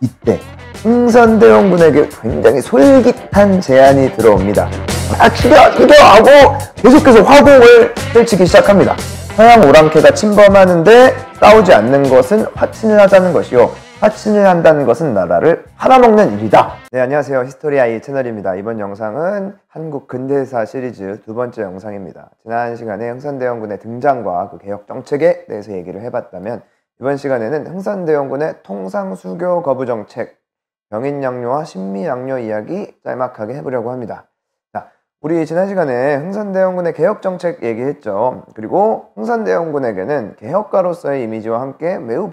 이때 흥선대원군에게 굉장히 솔깃한 제안이 들어옵니다. 죽여! 하고 계속해서 화공을 펼치기 시작합니다. 서양 오랑캐가 침범하는데 싸우지 않는 것은 화친을 하자는 것이요, 화친을 한다는 것은 나라를 팔아먹는 일이다. 네, 안녕하세요. 히스토리아이 채널입니다. 이번 영상은 한국 근대사 시리즈 두 번째 영상입니다. 지난 시간에 흥선대원군의 등장과 그 개혁 정책에 대해서 얘기를 해봤다면, 이번 시간에는 흥선대원군의 통상수교 거부 정책, 병인양요와 신미양요 이야기 짤막하게 해보려고 합니다. 자, 우리 지난 시간에 흥선대원군의 개혁 정책 얘기했죠. 그리고 흥선대원군에게는 개혁가로서의 이미지와 함께 매우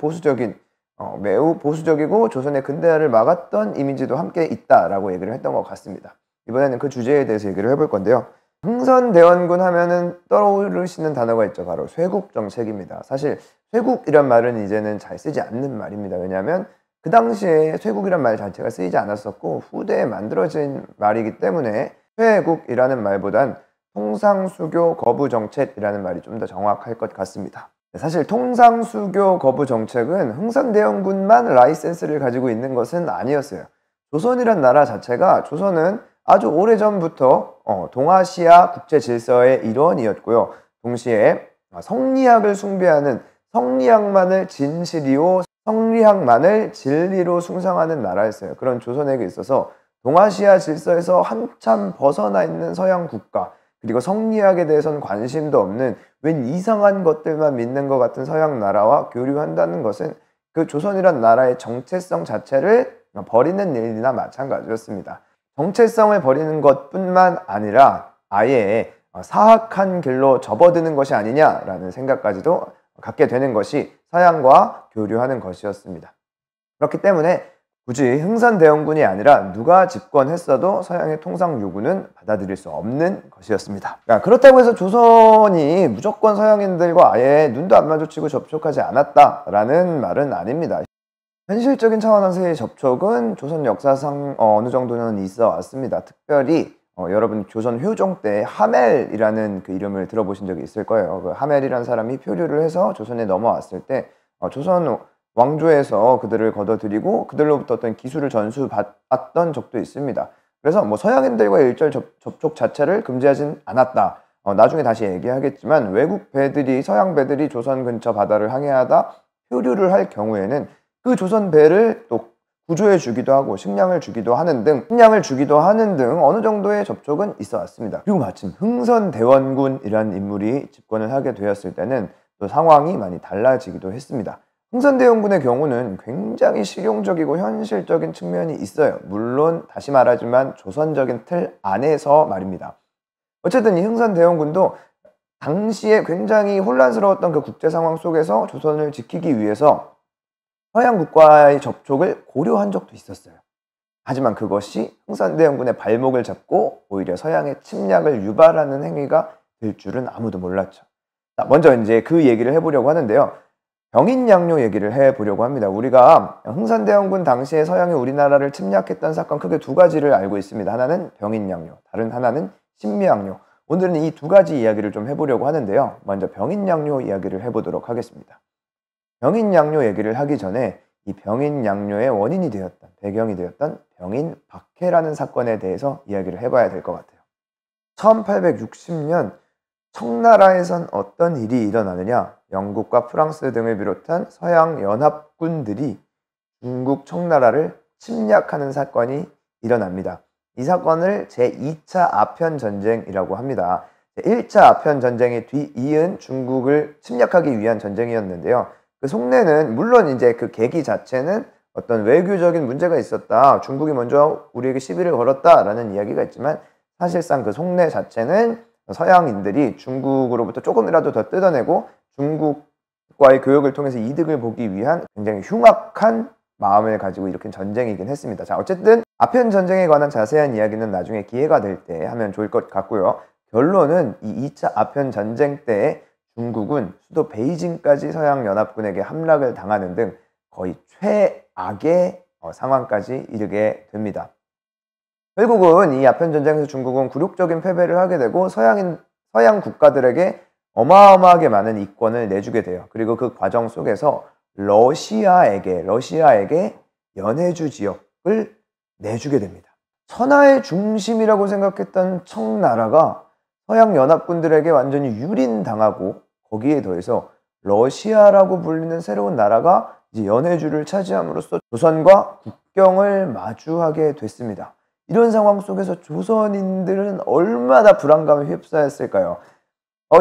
보수적이고 조선의 근대화를 막았던 이미지도 함께 있다라고 얘기를 했던 것 같습니다. 이번에는 그 주제에 대해서 얘기를 해볼 건데요. 흥선대원군 하면은 떠오르시는 단어가 있죠. 바로 쇄국정책입니다. 사실 쇄국이란 말은 이제는 잘 쓰지 않는 말입니다. 왜냐하면 그 당시에 쇄국이란 말 자체가 쓰이지 않았었고 후대에 만들어진 말이기 때문에 쇄국이라는 말보단 통상수교 거부 정책이라는 말이 좀 더 정확할 것 같습니다. 사실 통상수교 거부 정책은 흥선대원군만 라이센스를 가지고 있는 것은 아니었어요. 조선이란 나라 자체가, 조선은 아주 오래전부터 동아시아 국제 질서의 일원이었고요. 동시에 성리학을 숭배하는, 성리학만을 진실이요 성리학만을 진리로 숭상하는 나라였어요. 그런 조선에게 있어서 동아시아 질서에서 한참 벗어나 있는 서양 국가, 그리고 성리학에 대해서는 관심도 없는 웬 이상한 것들만 믿는 것 같은 서양 나라와 교류한다는 것은 그 조선이란 나라의 정체성 자체를 버리는 일이나 마찬가지였습니다. 정체성을 버리는 것뿐만 아니라 아예 사악한 길로 접어드는 것이 아니냐라는 생각까지도 갖게 되는 것이 서양과 교류하는 것이었습니다. 그렇기 때문에 굳이 흥선대원군이 아니라 누가 집권했어도 서양의 통상 요구는 받아들일 수 없는 것이었습니다. 그렇다고 해서 조선이 무조건 서양인들과 아예 눈도 안 마주치고 접촉하지 않았다라는 말은 아닙니다. 현실적인 차원에서의 접촉은 조선 역사상 어느 정도는 있어 왔습니다. 특별히 여러분 조선 효종 때 하멜이라는 그 이름을 들어보신 적이 있을 거예요. 그 하멜이라는 사람이 표류를 해서 조선에 넘어왔을 때 조선 왕조에서 그들을 걷어들이고 그들로부터 어떤 기술을 전수받았던 적도 있습니다. 그래서 뭐 서양인들과의 일절 접촉 자체를 금지하진 않았다. 나중에 다시 얘기하겠지만 외국 배들이, 서양 배들이 조선 근처 바다를 항해하다 표류를 할 경우에는 그 조선 배를 또 구조해 주기도 하고 식량을 주기도 하는 등 어느 정도의 접촉은 있어 왔습니다. 그리고 마침 흥선대원군이라는 인물이 집권을 하게 되었을 때는 또 상황이 많이 달라지기도 했습니다. 흥선대원군의 경우는 굉장히 실용적이고 현실적인 측면이 있어요. 물론 다시 말하지만 조선적인 틀 안에서 말입니다. 어쨌든 이 흥선대원군도 당시에 굉장히 혼란스러웠던 그 국제 상황 속에서 조선을 지키기 위해서 서양 국가의 접촉을 고려한 적도 있었어요. 하지만 그것이 흥선대원군의 발목을 잡고 오히려 서양의 침략을 유발하는 행위가 될 줄은 아무도 몰랐죠. 자, 먼저 이제 그 얘기를 해보려고 하는데요. 병인양요 얘기를 해보려고 합니다. 우리가 흥선대원군 당시에 서양이 우리나라를 침략했던 사건 크게 두 가지를 알고 있습니다. 하나는 병인양요, 다른 하나는 신미양요. 오늘은 이 두 가지 이야기를 좀 해보려고 하는데요. 먼저 병인양요 이야기를 해보도록 하겠습니다. 병인양요 얘기를 하기 전에 이 병인양요의 원인이 되었던, 배경이 되었던 병인박해라는 사건에 대해서 이야기를 해봐야 될 것 같아요. 1860년 청나라에선 어떤 일이 일어나느냐? 영국과 프랑스 등을 비롯한 서양 연합군들이 중국 청나라를 침략하는 사건이 일어납니다. 이 사건을 제2차 아편전쟁이라고 합니다. 제1차 아편전쟁에 뒤이은 중국을 침략하기 위한 전쟁이었는데요. 그 속내는, 물론 이제 그 계기 자체는 어떤 외교적인 문제가 있었다, 중국이 먼저 우리에게 시비를 걸었다라는 이야기가 있지만, 사실상 그 속내 자체는 서양인들이 중국으로부터 조금이라도 더 뜯어내고 중국과의 교역을 통해서 이득을 보기 위한 굉장히 흉악한 마음을 가지고 일으킨 전쟁이긴 했습니다. 자, 어쨌든 아편 전쟁에 관한 자세한 이야기는 나중에 기회가 될 때 하면 좋을 것 같고요. 결론은 이 2차 아편 전쟁 때 중국은 수도 베이징까지 서양 연합군에게 함락을 당하는 등 거의 최악의 상황까지 이르게 됩니다. 결국은 이 아편 전쟁에서 중국은 굴욕적인 패배를 하게 되고 서양 국가들에게 어마어마하게 많은 이권을 내주게 돼요. 그리고 그 과정 속에서 러시아에게 연해주 지역을 내주게 됩니다. 천하의 중심이라고 생각했던 청나라가 서양 연합군들에게 완전히 유린당하고 거기에 더해서 러시아라고 불리는 새로운 나라가 이제 연해주를 차지함으로써 조선과 국경을 마주하게 됐습니다. 이런 상황 속에서 조선인들은 얼마나 불안감에 휩싸였을까요?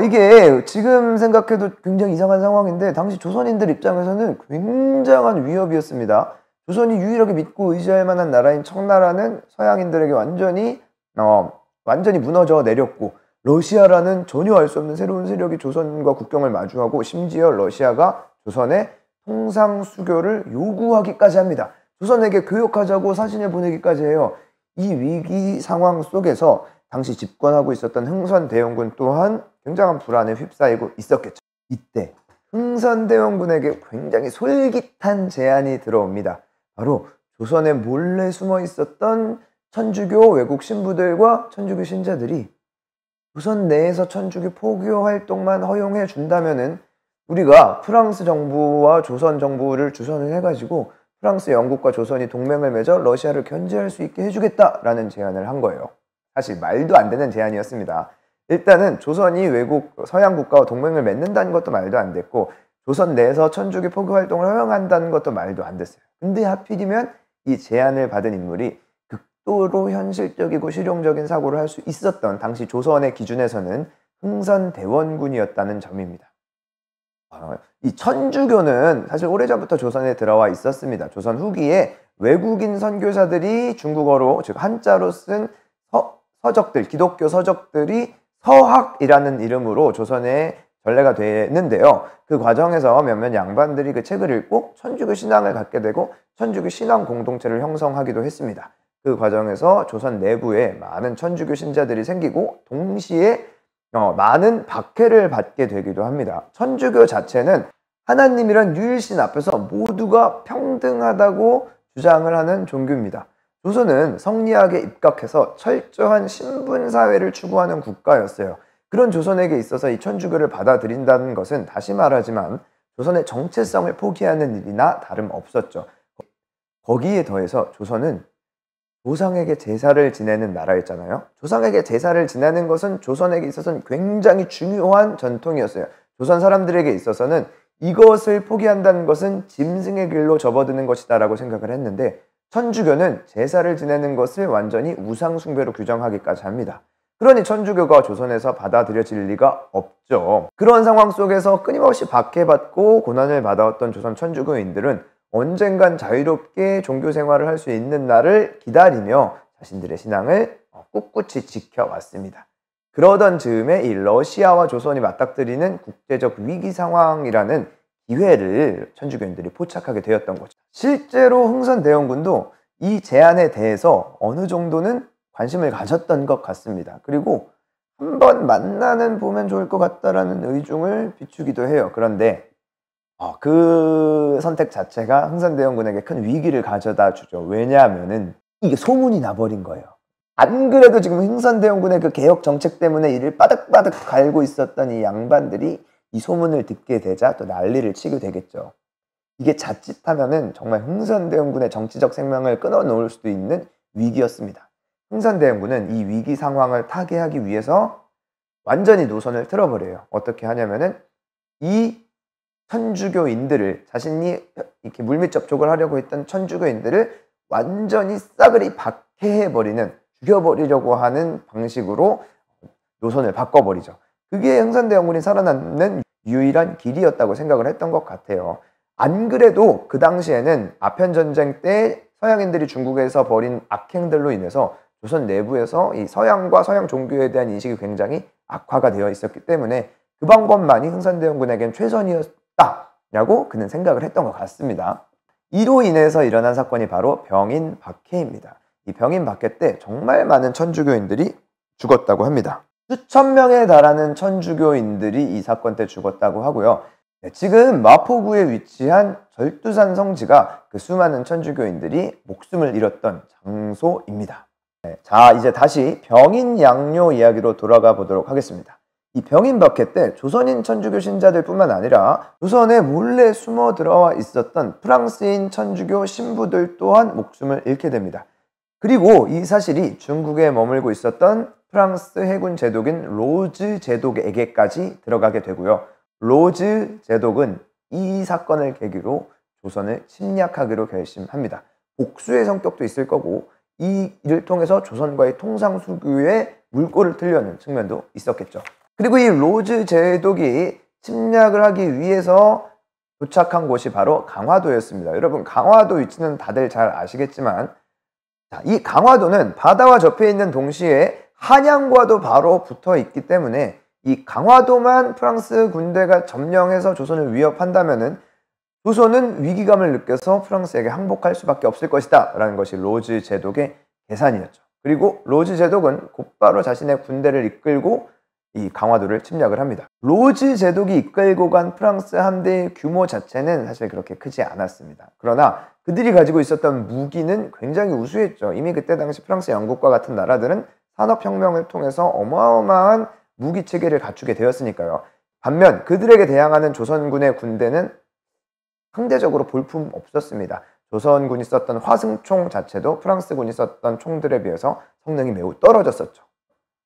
이게 지금 생각해도 굉장히 이상한 상황인데 당시 조선인들 입장에서는 굉장한 위협이었습니다. 조선이 유일하게 믿고 의지할 만한 나라인 청나라는 서양인들에게 완전히 무너져 내렸고, 러시아라는 전혀 알 수 없는 새로운 세력이 조선과 국경을 마주하고 심지어 러시아가 조선의 통상수교를 요구하기까지 합니다. 조선에게 교역하자고 사신을 보내기까지 해요. 이 위기 상황 속에서 당시 집권하고 있었던 흥선대원군 또한 굉장한 불안에 휩싸이고 있었겠죠. 이때 흥선대원군에게 굉장히 솔깃한 제안이 들어옵니다. 바로 조선에 몰래 숨어 있었던 천주교 외국 신부들과 천주교 신자들이 조선 내에서 천주교 포교 활동만 허용해 준다면은 우리가 프랑스 정부와 조선 정부를 주선을 해가지고 프랑스, 영국과 조선이 동맹을 맺어 러시아를 견제할 수 있게 해주겠다라는 제안을 한 거예요. 사실 말도 안 되는 제안이었습니다. 일단은 조선이 외국 서양 국가와 동맹을 맺는다는 것도 말도 안 됐고, 조선 내에서 천주교 포교 활동을 허용한다는 것도 말도 안 됐어요. 근데 하필이면 이 제안을 받은 인물이 극도로 현실적이고 실용적인 사고를 할 수 있었던 당시 조선의 기준에서는 흥선대원군이었다는 점입니다. 이 천주교는 사실 오래전부터 조선에 들어와 있었습니다. 조선 후기에 외국인 선교사들이 중국어로, 즉 한자로 쓴 서적들, 기독교 서적들이 서학이라는 이름으로 조선에 전래가 되는데요. 그 과정에서 몇몇 양반들이 그 책을 읽고 천주교 신앙을 갖게 되고 천주교 신앙 공동체를 형성하기도 했습니다. 그 과정에서 조선 내부에 많은 천주교 신자들이 생기고 동시에 많은 박해를 받게 되기도 합니다. 천주교 자체는 하나님이란 유일신 앞에서 모두가 평등하다고 주장을 하는 종교입니다. 조선은 성리학에 입각해서 철저한 신분사회를 추구하는 국가였어요. 그런 조선에게 있어서 이 천주교를 받아들인다는 것은 다시 말하지만 조선의 정체성을 포기하는 일이나 다름없었죠. 거기에 더해서 조선은 조상에게 제사를 지내는 나라였잖아요. 조상에게 제사를 지내는 것은 조선에게 있어서는 굉장히 중요한 전통이었어요. 조선 사람들에게 있어서는 이것을 포기한다는 것은 짐승의 길로 접어드는 것이다 라고 생각을 했는데, 천주교는 제사를 지내는 것을 완전히 우상숭배로 규정하기까지 합니다. 그러니 천주교가 조선에서 받아들여질 리가 없죠. 그런 상황 속에서 끊임없이 박해받고 고난을 받아왔던 조선 천주교인들은 언젠간 자유롭게 종교 생활을 할 수 있는 날을 기다리며 자신들의 신앙을 꿋꿋이 지켜왔습니다. 그러던 즈음에 이 러시아와 조선이 맞닥뜨리는 국제적 위기 상황이라는 기회를 천주교인들이 포착하게 되었던 거죠. 실제로 흥선대원군도 이 제안에 대해서 어느 정도는 관심을 가졌던 것 같습니다. 그리고 한번 만나는 보면 좋을 것 같다라는 의중을 비추기도 해요. 그런데 그 선택 자체가 흥선대원군에게 큰 위기를 가져다 주죠. 왜냐하면은 이게 소문이 나버린 거예요. 안 그래도 지금 흥선대원군의 그 개혁 정책 때문에 이를 빠득빠득 갈고 있었던 이 양반들이 이 소문을 듣게 되자 또 난리를 치게 되겠죠. 이게 자칫하면은 정말 흥선대원군의 정치적 생명을 끊어놓을 수도 있는 위기였습니다. 흥선대원군은 이 위기 상황을 타개하기 위해서 완전히 노선을 틀어버려요. 어떻게 하냐면은 이 천주교인들을, 자신이 이렇게 물밑 접촉을 하려고 했던 천주교인들을 완전히 싸그리 박해해버리는, 죽여버리려고 하는 방식으로 노선을 바꿔버리죠. 그게 흥선대원군이 살아남는 유일한 길이었다고 생각을 했던 것 같아요. 안 그래도 그 당시에는 아편전쟁 때 서양인들이 중국에서 벌인 악행들로 인해서 조선 내부에서 이 서양과 서양 종교에 대한 인식이 굉장히 악화가 되어 있었기 때문에 그 방법만이 흥선대원군에겐 최선이었다라고 그는 생각을 했던 것 같습니다. 이로 인해서 일어난 사건이 바로 병인 박해입니다. 이 병인 박해 때 정말 많은 천주교인들이 죽었다고 합니다. 수천 명에 달하는 천주교인들이 이 사건 때 죽었다고 하고요. 지금 마포구에 위치한 절두산 성지가 그 수많은 천주교인들이 목숨을 잃었던 장소입니다. 자, 이제 다시 병인 양요 이야기로 돌아가 보도록 하겠습니다. 이 병인박해 때 조선인 천주교 신자들뿐만 아니라 조선에 몰래 숨어 들어와 있었던 프랑스인 천주교 신부들 또한 목숨을 잃게 됩니다. 그리고 이 사실이 중국에 머물고 있었던 프랑스 해군 제독인 로즈 제독에게까지 들어가게 되고요. 로즈 제독은 이 사건을 계기로 조선을 침략하기로 결심합니다. 복수의 성격도 있을 거고 이 일을 통해서 조선과의 통상수교에 물꼬를 트려는 측면도 있었겠죠. 그리고 이 로즈 제독이 침략을 하기 위해서 도착한 곳이 바로 강화도였습니다. 여러분, 강화도 위치는 다들 잘 아시겠지만 이 강화도는 바다와 접해 있는 동시에 한양과도 바로 붙어 있기 때문에 이 강화도만 프랑스 군대가 점령해서 조선을 위협한다면은 조선은 위기감을 느껴서 프랑스에게 항복할 수밖에 없을 것이다 라는 것이 로즈 제독의 계산이었죠. 그리고 로즈 제독은 곧바로 자신의 군대를 이끌고 이 강화도를 침략을 합니다. 로즈 제독이 이끌고 간 프랑스 함대의 규모 자체는 사실 그렇게 크지 않았습니다. 그러나 그들이 가지고 있었던 무기는 굉장히 우수했죠. 이미 그때 당시 프랑스, 영국과 같은 나라들은 산업혁명을 통해서 어마어마한 무기 체계를 갖추게 되었으니까요. 반면 그들에게 대항하는 조선군의 군대는 상대적으로 볼품 없었습니다. 조선군이 썼던 화승총 자체도 프랑스군이 썼던 총들에 비해서 성능이 매우 떨어졌었죠.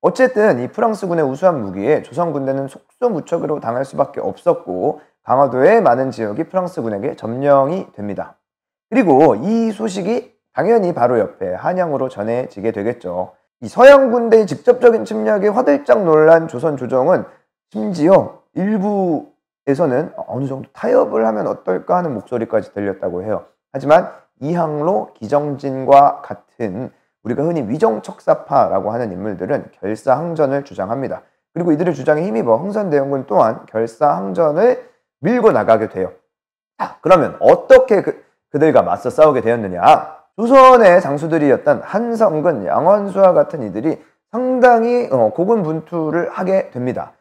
어쨌든 이 프랑스군의 우수한 무기에 조선군대는 속수무책으로 당할 수밖에 없었고 강화도의 많은 지역이 프랑스군에게 점령이 됩니다. 그리고 이 소식이 당연히 바로 옆에 한양으로 전해지게 되겠죠. 이 서양 군대의 직접적인 침략에 화들짝 놀란 조선 조정은 심지어 일부에서는 어느 정도 타협을 하면 어떨까 하는 목소리까지 들렸다고 해요. 하지만 이항로, 기정진과 같은 우리가 흔히 위정척사파라고 하는 인물들은 결사항전을 주장합니다. 그리고 이들의 주장에 힘입어 흥선대원군 또한 결사항전을 밀고 나가게 돼요. 자, 그러면 어떻게 그들과 맞서 싸우게 되었느냐? 조선의 장수들이었던 한성근, 양원수와 같은 이들이 상당히 고군분투를 하게 됩니다.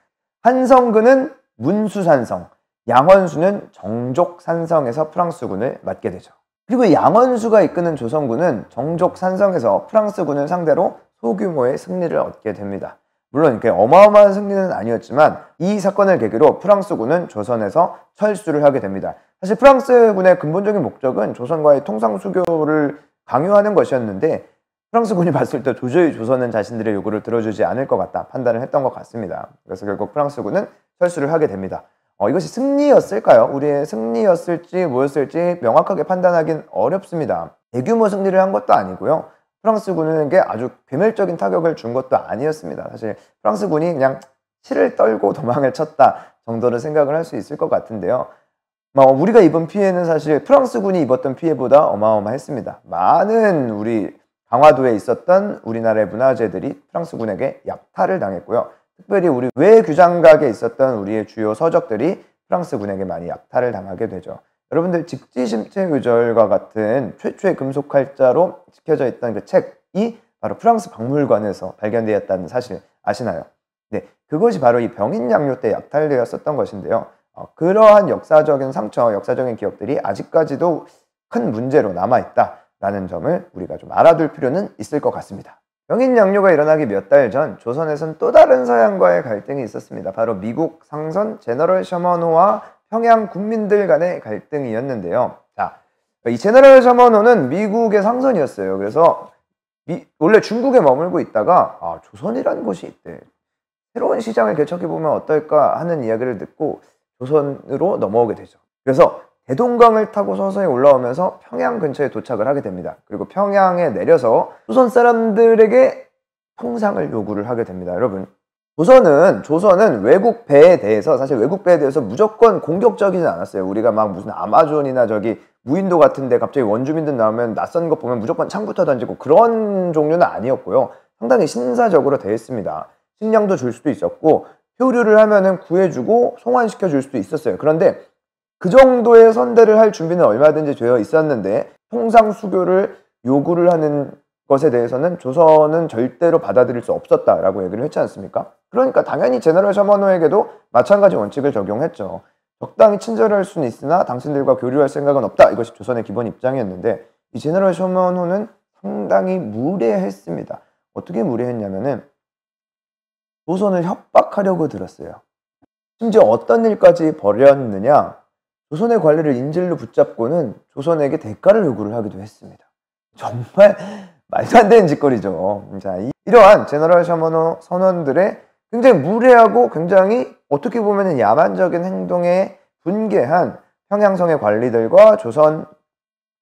한성근은 문수산성, 양원수는 정족산성에서 프랑스군을 맡게 되죠. 그리고 양원수가 이끄는 조선군은 정족산성에서 프랑스군을 상대로 소규모의 승리를 얻게 됩니다. 물론 이렇게 어마어마한 승리는 아니었지만 이 사건을 계기로 프랑스군은 조선에서 철수를 하게 됩니다. 사실 프랑스군의 근본적인 목적은 조선과의 통상수교를 강요하는 것이었는데 프랑스군이 봤을 때 도저히 조선은 자신들의 요구를 들어주지 않을 것 같다 판단을 했던 것 같습니다. 그래서 결국 프랑스군은 철수를 하게 됩니다. 이것이 승리였을까요? 우리의 승리였을지 뭐였을지 명확하게 판단하긴 어렵습니다. 대규모 승리를 한 것도 아니고요. 프랑스군에게 아주 괴멸적인 타격을 준 것도 아니었습니다. 사실 프랑스군이 그냥 치를 떨고 도망을 쳤다 정도로 생각을 할 수 있을 것 같은데요. 우리가 입은 피해는 사실 프랑스군이 입었던 피해보다 어마어마했습니다. 많은 우리 강화도에 있었던 우리나라의 문화재들이 프랑스군에게 약탈을 당했고요. 특별히 우리 외규장각에 있었던 우리의 주요 서적들이 프랑스군에게 많이 약탈을 당하게 되죠. 여러분들 직지심체유절과 같은 최초의 금속활자로 지켜져 있던 그 책이 바로 프랑스 박물관에서 발견되었다는 사실 아시나요? 네, 그것이 바로 이 병인양요 때 약탈되었었던 것인데요. 그러한 역사적인 상처, 역사적인 기억들이 아직까지도 큰 문제로 남아있다라는 점을 우리가 좀 알아둘 필요는 있을 것 같습니다. 병인양요가 일어나기 몇 달 전 조선에선 또 다른 서양과의 갈등이 있었습니다. 바로 미국 상선 제너럴 셔먼호와 평양 국민들 간의 갈등이었는데요. 자, 이 제너럴 셔먼호는 미국의 상선이었어요. 그래서 원래 중국에 머물고 있다가 조선이라는 곳이 있대. 새로운 시장을 개척해보면 어떨까 하는 이야기를 듣고 조선으로 넘어오게 되죠. 그래서 대동강을 타고 서서히 올라오면서 평양 근처에 도착을 하게 됩니다. 그리고 평양에 내려서 조선 사람들에게 통상을 요구를 하게 됩니다. 여러분, 조선은 외국 배에 대해서 사실 외국 배에 대해서 무조건 공격적이진 않았어요. 우리가 막 무슨 아마존이나 저기 무인도 같은데 갑자기 원주민들 나오면 낯선 것 보면 무조건 창부터 던지고 그런 종류는 아니었고요. 상당히 신사적으로 되어 있습니다. 식량도 줄 수도 있었고 표류를 하면은 구해주고 송환시켜 줄 수도 있었어요. 그런데 그 정도의 선대를 할 준비는 얼마든지 되어 있었는데 통상수교를 요구를 하는 것에 대해서는 조선은 절대로 받아들일 수 없었다라고 얘기를 했지 않습니까? 그러니까 당연히 제너럴 셔먼호에게도 마찬가지 원칙을 적용했죠. 적당히 친절할 수는 있으나 당신들과 교류할 생각은 없다. 이것이 조선의 기본 입장이었는데 이 제너럴 셔먼호는 상당히 무례했습니다. 어떻게 무례했냐면은 조선을 협박하려고 들었어요. 심지어 어떤 일까지 벌였느냐, 조선의 관리를 인질로 붙잡고는 조선에게 대가를 요구를 하기도 했습니다. 정말 말도 안 되는 짓거리죠. 자, 이러한 제너럴 셔먼호 선원들의 굉장히 무례하고 굉장히 어떻게 보면 야만적인 행동에 분개한 평양성의 관리들과 조선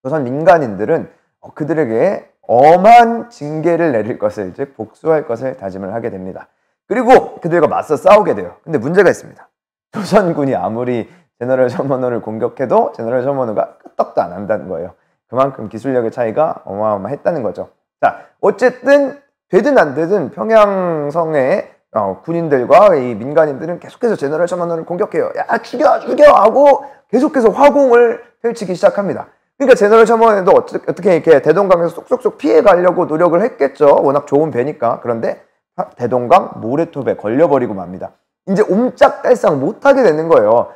민간인들은 그들에게 엄한 징계를 내릴 것을, 즉 복수할 것을 다짐을 하게 됩니다. 그리고 그들과 맞서 싸우게 돼요. 근데 문제가 있습니다. 조선군이 아무리 제너럴 셔먼호를 공격해도 제너럴 셔먼호가 끄떡도 안 한다는 거예요. 그만큼 기술력의 차이가 어마어마했다는 거죠. 자, 어쨌든 되든 안 되든 평양성의 군인들과 이 민간인들은 계속해서 제너럴 셔먼호를 공격해요. 야, 죽여 하고 계속해서 화공을 펼치기 시작합니다. 그러니까 제너럴 셔먼호도 어떻게 이렇게 대동강에서 쏙쏙쏙 피해 가려고 노력을 했겠죠. 워낙 좋은 배니까. 그런데 대동강 모래톱에 걸려버리고 맙니다. 이제 옴짝달싹 못하게 되는 거예요.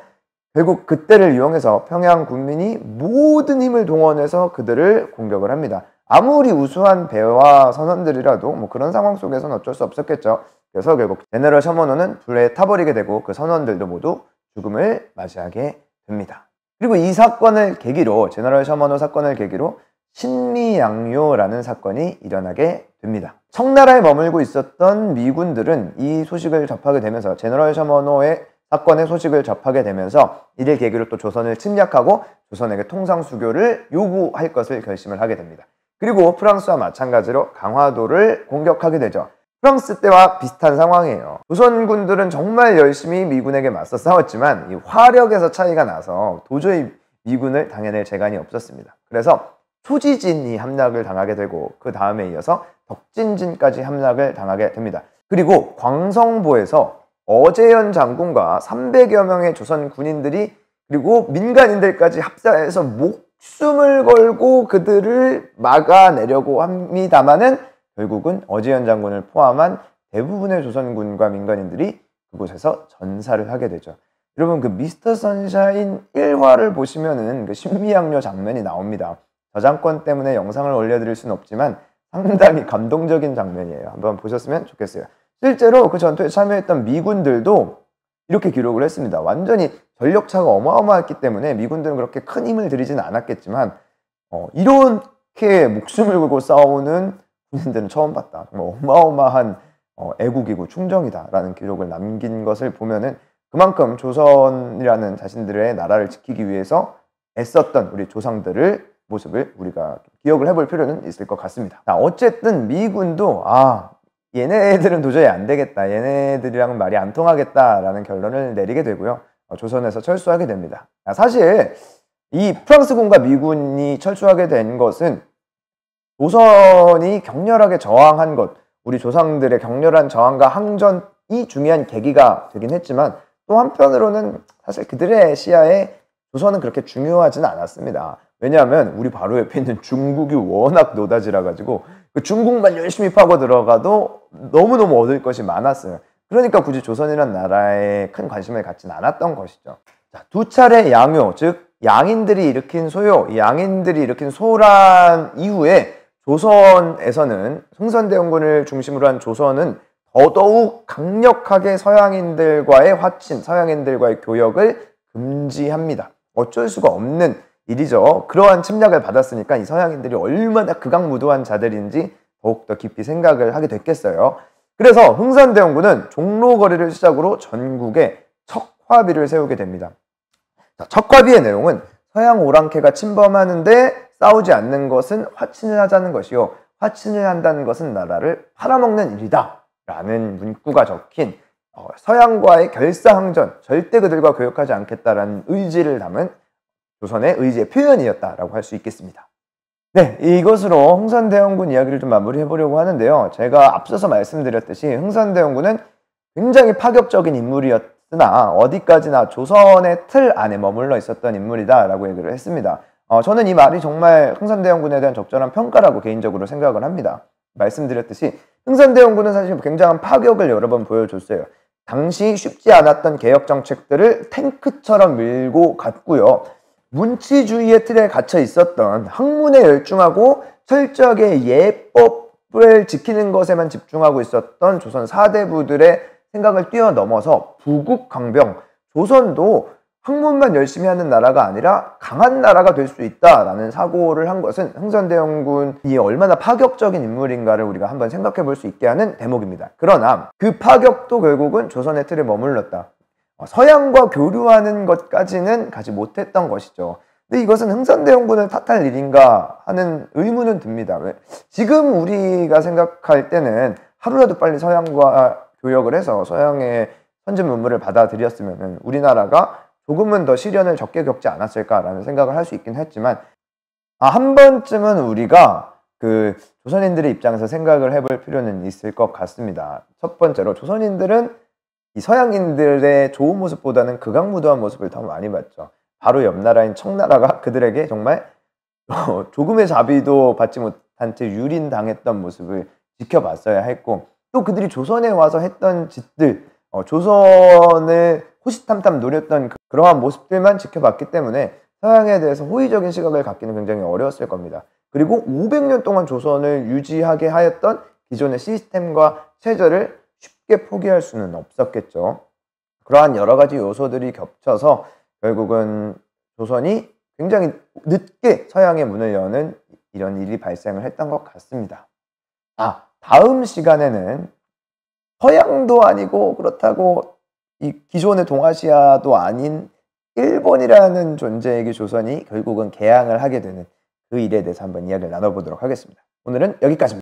결국 그때를 이용해서 평양 군민이 모든 힘을 동원해서 그들을 공격을 합니다. 아무리 우수한 배와 선원들이라도 뭐 그런 상황 속에서는 어쩔 수 없었겠죠. 그래서 결국 제너럴 셔먼호는 불에 타버리게 되고 그 선원들도 모두 죽음을 맞이하게 됩니다. 그리고 이 사건을 계기로, 제너럴 셔먼호 사건을 계기로 신미양요라는 사건이 일어나게 됩니다. 청나라에 머물고 있었던 미군들은 이 소식을 접하게 되면서, 제너럴 셔먼호의 사건의 소식을 접하게 되면서 이를 계기로 또 조선을 침략하고 조선에게 통상수교를 요구할 것을 결심을 하게 됩니다. 그리고 프랑스와 마찬가지로 강화도를 공격하게 되죠. 프랑스 때와 비슷한 상황이에요. 조선군들은 정말 열심히 미군에게 맞서 싸웠지만 이 화력에서 차이가 나서 도저히 미군을 당해낼 재간이 없었습니다. 그래서 초지진이 함락을 당하게 되고 그 다음에 이어서 덕진진까지 함락을 당하게 됩니다. 그리고 광성보에서 어제연 장군과 300여 명의 조선 군인들이 그리고 민간인들까지 합사해서 목숨을 걸고 그들을 막아내려고 합니다마는 결국은 어제연 장군을 포함한 대부분의 조선군과 민간인들이 그곳에서 전사를 하게 되죠. 여러분, 그 미스터 선샤인 1화를 보시면은 그 신미양요 장면이 나옵니다. 저작권 때문에 영상을 올려드릴 수는 없지만 상당히 감동적인 장면이에요. 한번 보셨으면 좋겠어요. 실제로 그 전투에 참여했던 미군들도 이렇게 기록을 했습니다. 완전히 전력차가 어마어마했기 때문에 미군들은 그렇게 큰 힘을 들이지는 않았겠지만 이렇게 목숨을 걸고 싸우는 군인들은 처음 봤다. 정말 어마어마한 애국이고 충정이다라는 기록을 남긴 것을 보면은 그만큼 조선이라는 자신들의 나라를 지키기 위해서 애썼던 우리 조상들을 모습을 우리가 기억을 해볼 필요는 있을 것 같습니다. 자, 어쨌든 미군도 얘네들은 도저히 안 되겠다, 얘네들이랑은 말이 안 통하겠다라는 결론을 내리게 되고요. 조선에서 철수하게 됩니다. 사실 이 프랑스군과 미군이 철수하게 된 것은 조선이 격렬하게 저항한 것, 우리 조상들의 격렬한 저항과 항전이 중요한 계기가 되긴 했지만 또 한편으로는 사실 그들의 시야에 조선은 그렇게 중요하지는 않았습니다. 왜냐하면 우리 바로 옆에 있는 중국이 워낙 노다지라 가지고 그 중국만 열심히 파고 들어가도 너무너무 얻을 것이 많았어요. 그러니까 굳이 조선이라는 나라에 큰 관심을 갖지는 않았던 것이죠. 자, 두 차례 양요, 즉 양인들이 일으킨 소요, 이 양인들이 일으킨 소란 이후에 조선에서는 흥선대원군을 중심으로 한 조선은 더더욱 강력하게 서양인들과의 화친, 서양인들과의 교역을 금지합니다. 어쩔 수가 없는 일이죠. 그러한 침략을 받았으니까 이 서양인들이 얼마나 극악무도한 자들인지 더욱더 깊이 생각을 하게 됐겠어요. 그래서 흥선대원군은 종로거리를 시작으로 전국에 척화비를 세우게 됩니다. 자, 척화비의 내용은 서양 오랑캐가 침범하는데 싸우지 않는 것은 화친을 하자는 것이요, 화친을 한다는 것은 나라를 팔아먹는 일이다 라는 문구가 적힌 서양과의 결사항전, 절대 그들과 교역하지 않겠다라는 의지를 담은 조선의 의지의 표현이었다라고 할 수 있겠습니다. 네, 이것으로 흥선대원군 이야기를 좀 마무리해 보려고 하는데요. 제가 앞서서 말씀드렸듯이 흥선대원군은 굉장히 파격적인 인물이었으나 어디까지나 조선의 틀 안에 머물러 있었던 인물이다 라고 얘기를 했습니다. 저는 이 말이 정말 흥선대원군에 대한 적절한 평가라고 개인적으로 생각을 합니다. 말씀드렸듯이 흥선대원군은 사실 굉장한 파격을 여러 번 보여줬어요. 당시 쉽지 않았던 개혁 정책들을 탱크처럼 밀고 갔고요. 문치주의의 틀에 갇혀 있었던, 학문에 열중하고 철저하게 예법을 지키는 것에만 집중하고 있었던 조선 사대부들의 생각을 뛰어넘어서 부국 강병, 조선도 학문만 열심히 하는 나라가 아니라 강한 나라가 될 수 있다라는 사고를 한 것은 흥선대원군이 얼마나 파격적인 인물인가를 우리가 한번 생각해 볼 수 있게 하는 대목입니다. 그러나 그 파격도 결국은 조선의 틀에 머물렀다. 서양과 교류하는 것까지는 가지 못했던 것이죠. 근데 이것은 흥선대원군을 탓할 일인가 하는 의문은 듭니다. 왜? 지금 우리가 생각할 때는 하루라도 빨리 서양과 교역을 해서 서양의 선진 문물을 받아들였으면 우리나라가 조금은 더 시련을 적게 겪지 않았을까라는 생각을 할 수 있긴 했지만 한 번쯤은 우리가 그 조선인들의 입장에서 생각을 해볼 필요는 있을 것 같습니다. 첫 번째로 조선인들은 이 서양인들의 좋은 모습보다는 극악무도한 모습을 더 많이 봤죠. 바로 옆 나라인 청나라가 그들에게 정말 조금의 자비도 받지 못한 채 유린당했던 모습을 지켜봤어야 했고, 또 그들이 조선에 와서 했던 짓들, 조선을 호시탐탐 노렸던 그러한 모습들만 지켜봤기 때문에 서양에 대해서 호의적인 시각을 갖기는 굉장히 어려웠을 겁니다. 그리고 500년 동안 조선을 유지하게 하였던 기존의 시스템과 체제를 쉽게 포기할 수는 없었겠죠. 그러한 여러 가지 요소들이 겹쳐서 결국은 조선이 굉장히 늦게 서양의 문을 여는 이런 일이 발생을 했던 것 같습니다. 다음 시간에는 서양도 아니고 그렇다고 이 기존의 동아시아도 아닌 일본이라는 존재에게 조선이 결국은 개항을 하게 되는 그 일에 대해서 한번 이야기를 나눠보도록 하겠습니다. 오늘은 여기까지입니다.